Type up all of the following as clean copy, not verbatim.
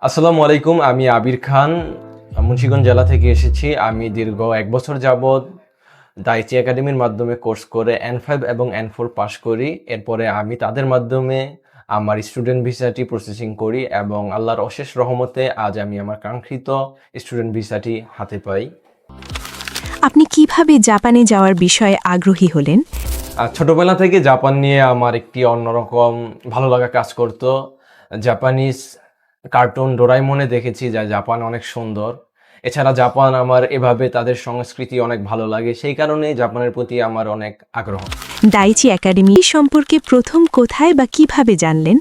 আসসালামু আলাইকুম। আমি আবির খান মুন্সিগঞ্জ জেলা থেকে এসেছি। আমি দীর্ঘ ১ বছর যাবৎ দাইচি একাডেমির মাধ্যমে কোর্স করে N5 এবং N4 পাস করি। এরপরে আমি তাদের মাধ্যমে আমার স্টুডেন্ট ভিসাটি প্রসেসিং করি এবং আল্লাহর অশেষ রহমতে আজ আমি আমার কাঙ্ক্ষিত স্টুডেন্ট ভিসাটি হাতে পাই। আপনি কিভাবে জাপানে যাওয়ার বিষয়ে আগ্রহী হলেন? ছোটবেলা থেকে জাপান নিয়ে আমার একটি অন্যরকম ভালো লাগা কাজ করত। জাপানিজ কার্টুন ডোরাইমনে দেখেছি যে জাপান অনেক সুন্দর। এছাড়া জাপান আমার এভাবে তাদের সংস্কৃতি অনেক ভালো লাগে। সেই কারণেই জাপানের প্রতি আমার অনেক আগ্রহ। দাইচি একাডেমি সম্পর্কে প্রথম কোথায় বা কিভাবে জানলেন?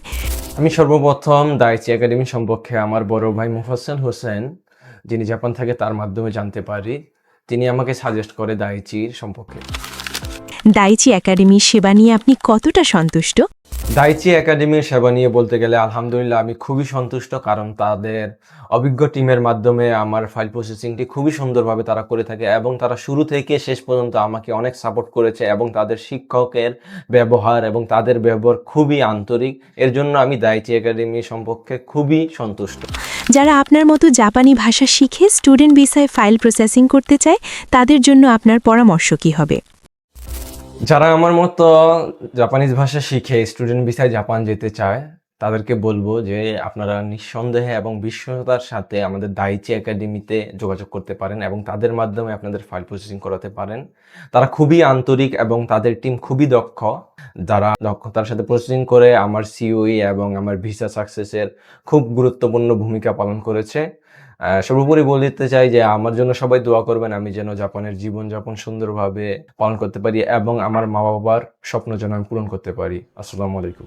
আমি সর্বপ্রথম দাইচি একাডেমি সম্পর্কে আমার বড় ভাই মুফাজ্জল হোসেন, যিনি জাপান থাকে তার মাধ্যমে জানতে পারি। তিনি আমাকে সাজেস্ট করে দাইচির সম্পর্কে। দাইচি একাডেমির সেবা নিয়ে আপনি কতটা সন্তুষ্ট? দাইচি একাডেমির সেবা নিয়ে বলতে গেলে আলহামদুলিল্লাহ আমি খুবই সন্তুষ্ট, কারণ তাদের অভিজ্ঞ টিমের মাধ্যমে আমার ফাইল প্রসেসিংটি খুবই সুন্দরভাবে তারা করে থাকে এবং তারা শুরু থেকে শেষ পর্যন্ত আমাকে অনেক সাপোর্ট করেছে এবং তাদের শিক্ষকের ব্যবহার এবং তাদের ব্যবহার খুবই আন্তরিক। এর জন্য আমি দাইচি একাডেমি সম্পর্কে খুবই সন্তুষ্ট। যারা আপনার মতো জাপানি ভাষা শিখে স্টুডেন্ট ভিসায় ফাইল প্রসেসিং করতে চায়, তাদের জন্য আপনার পরামর্শ কী হবে? যারা আমার মতো জাপানিজ ভাষা শিখে স্টুডেন্ট ভিসায় জাপান যেতে চায়, তাদেরকে বলবো যে আপনারা নিঃসন্দেহে এবং বিশ্বস্ততার সাথে আমাদের দাইচি একাডেমিতে যোগাযোগ করতে পারেন এবং তাদের মাধ্যমে আপনাদের ফাইল প্রসেসিং করাতে পারেন। তারা খুবই আন্তরিক এবং তাদের টিম খুবই দক্ষ। যারা দক্ষতার সাথে প্রসেসিং করে আমার সিওই এবং আমার ভিসা সাকসেসের খুব গুরুত্বপূর্ণ ভূমিকা পালন করেছে। সর্বোপরি বলতে চাই যে আমার জন্য সবাই দোয়া করবেন, আমি যেন জাপানের জীবনযাপন সুন্দরভাবে পালন করতে পারি এবং আমার মা-বাবার স্বপ্ন যেন আমি পূরণ করতে পারি। আসসালামু আলাইকুম।